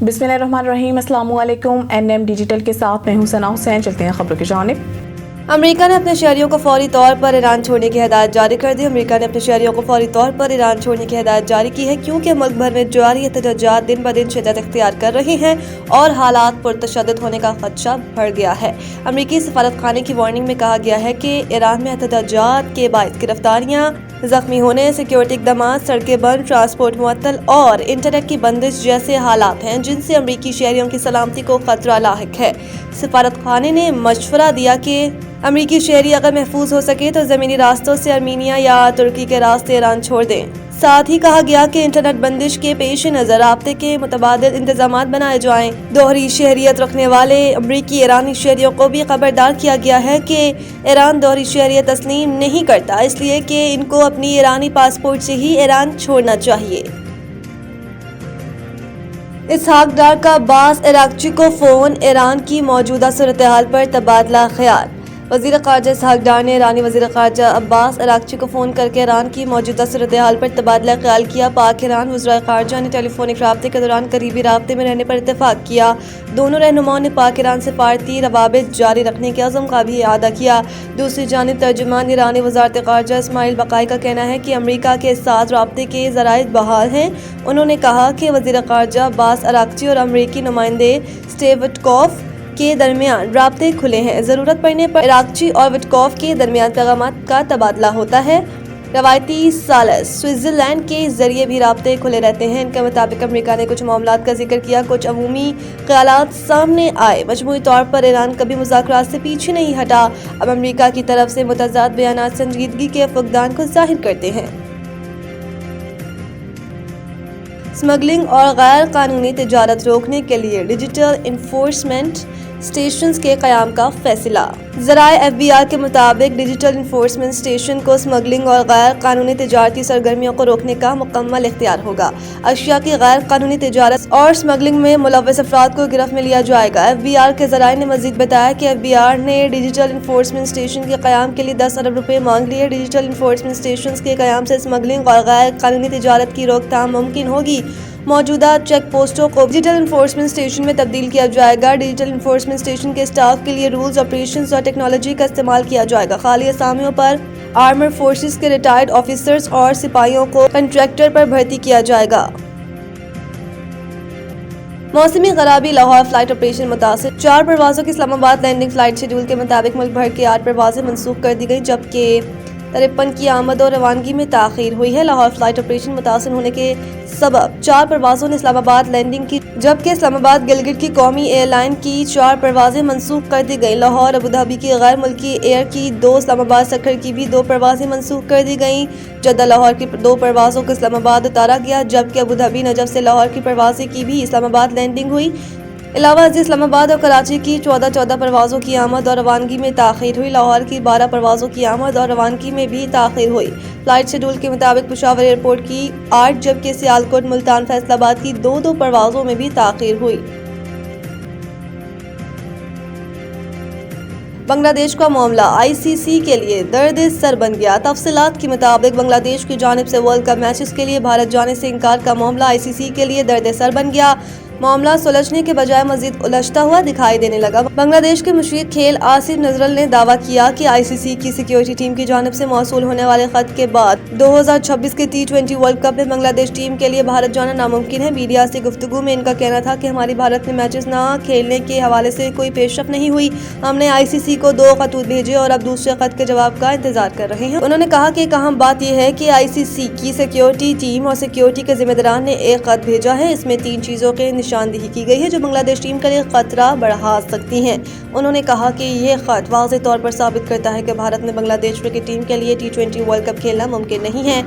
बिस्मिल्लाहिर्रहमानिर्रहीम, अस्सलामुअलैकुम। NM digital के साथ मैं हूं सना हुसैन। चलते हैं खबरों की जानिब। अमेरिका ने अपने शहरियों को फौरी तौर पर ईरान छोड़ने की हिदायत जारी कर दी। अमेरिका ने अपने शहरियों को फौरी तौर पर ईरान छोड़ने की हिदायत जारी की है, क्योंकि मुल्क भर में जारी एहतजाजात दिन ब दिन शिद्दत इख्तियार कर रहे हैं और हालात पुरतशद्दुद होने का खदशा बढ़ गया है। अमेरिकी सफारतखाने की वार्निंग में कहा गया है कि ईरान में एहतजाजात के बायस गिरफ्तारियां, जख्मी होने, सिक्योरिटी इक़दामात, सड़कें बंद, ट्रांसपोर्ट मुअत्तल और इंटरनेट की बंदिश जैसे हालात हैं जिनसे अमेरिकी शहरियों की सलामती को खतरा लाहिक है। सफारतखाने ने मशवरा दिया कि अमेरिकी शहरी अगर महफूज हो सके तो ज़मीनी रास्तों से आर्मीनिया या तुर्की के रास्ते ईरान छोड़ दें। साथ ही कहा गया कि इंटरनेट बंदिश के पेश नज़र राब्ते के मुतबादिल इंतजामात बनाए जाएं। दोहरी शहरियत रखने वाले अमरीकी ईरानी शहरियों को भी खबरदार किया गया है कि ईरान दोहरी शहरियत तस्लीम नहीं करता, इसलिए कि इनको अपनी ईरानी पासपोर्ट से ही ईरान छोड़ना चाहिए। इसहाक डार का अब्बास अरागची को फ़ोन, ईरान की मौजूदा सूरत हाल पर तबादला ख्याल। वज़ीर ख़ारजा इसहाक डार ने ईरानी वज़ीर ख़ारजा अब्बास अरागची को फ़ोन करके ईरान की मौजूदा सूरत हाल पर तबादला ख्याल किया। पाक ईरान वज़ीर ख़ारजा ने टेलीफोनिक राब्ते के दौरान करीबी राब्ते में रहने पर इत्तेफाक किया। दोनों रहनुमाओं ने पाक ईरान सफारती रवाबित जारी रखने के अज़्म का भी इआदा किया। दूसरी जानिब तर्जुमान ईरानी वज़ारत ख़ारजा इस्माइल बक़ाई का कहना है कि अमरीका के साथ राब्ते के ज़राए बहाल हैं। उन्होंने कहा कि वज़ीर ख़ारजा अब्बास अरागची और अमरीकी नुमाइंदे स्टीव विटकॉफ के दरमियान राब्ते खुले हैं। ज़रूरत पड़ने पर अरागची और विटकॉफ के दरमियान पैगामात का तबादला होता है। रवायती सालस स्विट्ज़रलैंड के जरिए भी राब्ते खुले रहते हैं। इनके मुताबिक अमेरिका ने कुछ मामलात का जिक्र किया, कुछ अमूमी ख्यालात सामने आए। मजमूई तौर पर ईरान कभी मुज़ाकरात से पीछे नहीं हटा। अब अमेरिका की तरफ से मुतज़ाद बयानात संजीदगी के फुक़दान को ज़ाहिर करते हैं। स्मगलिंग और गैर कानूनी तिजारत रोकने के लिए डिजिटल इन्फोर्समेंट स्टेशंस के क़याम का फैसला। ज़राए FBR के मुताबिक डिजिटल इन्फोर्समेंट स्टेशन को स्मगलिंग और गैर कानूनी तिजारती सरगर्मियों को रोकने का मुकम्मल इख्तियार होगा। अशिया की गैर कानूनी तिजारत और स्मगलिंग में मुलव्वस अफराद को गिरफ्त में लिया जाएगा। FBR के ज़राए ने मज़ीद बताया कि FBR ने डिजिटल इन्फोर्समेंट स्टेशन के क़याम के लिए 10 अरब रुपये मांग लिए। डिजिटल इन्फोर्समेंट स्टेशन के क़याम से स्मगलिंग और गैर कानूनी तिजारत की रोकथाम मुमकिन होगी। मौजूदा चेक पोस्टों को डिजिटल इन्फोर्समेंट स्टेशन में तब्दील किया जाएगा। डिजिटल इन्फोर्समेंट स्टेशन के स्टाफ के लिए रूल्स, ऑपरेशंस और टेक्नोलॉजी का इस्तेमाल किया जाएगा। खाली असामियों पर आर्मर फोर्सेस के रिटायर्ड ऑफिसर्स और सिपाहियों को कंट्रैक्टर पर भर्ती किया जाएगा। मौसमी खराबी, लाहौर फ्लाइट ऑपरेशन मुतासिर। 4 परवाज़ों की इस्लामाबाद लैंडिंग फ्लाइट शेड्यूल के मुताबिक मुल्क भर की 8 परवाज़ें मनसूख कर दी गई, जबकि 53 की आमद और रवानगी में ताख़ीर हुई है। लाहौर फ्लाइट ऑपरेशन मुतासिर होने के सबब 4 परवाज़ों ने इस्लामाबाद लैंडिंग की, जबकि इस्लामाबाद गिलगित की कौमी एयरलाइन की 4 परवाज़ें मनसूख कर दी गई। लाहौर अबूधाबी की गैर मुल्की एयर की 2, इस्लामाबाद सखर की भी 2 परवाज़ें मनसूख कर दी गई। जद्दा लाहौर की 2 परवाज़ों को इस्लामाबाद उतारा गया, जबकि अबूधाबी नजफ से लाहौर की परवाज़ें की भी इस्लामाबाद लैंडिंग हुई। इलावा इस्लामाबाद और कराची की 14 परवाज़ों की आमद और रवानगी में ताख़ीर हुई। लाहौर की 12 परवाज़ों की आमद और रवानगी में भी ताख़ीर हुई। फ्लाइट शेड्यूल के मुताबिक पेशावर एयरपोर्ट की 8, जबकि सियालकोट, मुल्तान, फैसलाबाद की 2 परवाज़ों में भी ताख़ीर हुई। बांग्लादेश का मामला ICC के लिए दर्द सर बन गया। तफसीलात के मुताबिक बांग्लादेश की जानिब से वर्ल्ड कप मैचेस के लिए भारत जाने से इनकार का मामला ICC के लिए दर्द सर बन गया। मामला सुलझने के बजाय मजीद उलझता हुआ दिखाई देने लगा। बांग्लादेश के मुशीर खेल आसिफ नजरल ने दावा किया कि ICC की सिक्योरिटी टीम की जानिब से मौसूल होने वाले खत के बाद 2026 के T20 वर्ल्ड कप में बांग्लादेश टीम के लिए भारत जाना नामुमकिन है। मीडिया से गुफ्तगू में इनका कहना था कि हमारी भारत में मैचेस न खेलने के हवाले से कोई पेशरफ नहीं हुई। हमने ICC को 2 खतूत भेजे और अब दूसरे खत के जवाब का इंतजार कर रहे हैं। उन्होंने कहा कि एक अहम बात यह है कि ICC की सिक्योरिटी टीम और सिक्योरिटी के जिम्मेदारान ने एक खत भेजा है। इसमें 3 चीज़ों के निशानदेही की गई है जो बांग्लादेश टीम के लिए खतरा बढ़ा सकती हैं। उन्होंने कहा कि यह खत वाज़ेह तौर पर साबित करता है कि भारत में बांग्लादेश क्रिकेट टीम के लिए T20 वर्ल्ड कप खेलना मुमकिन नहीं है।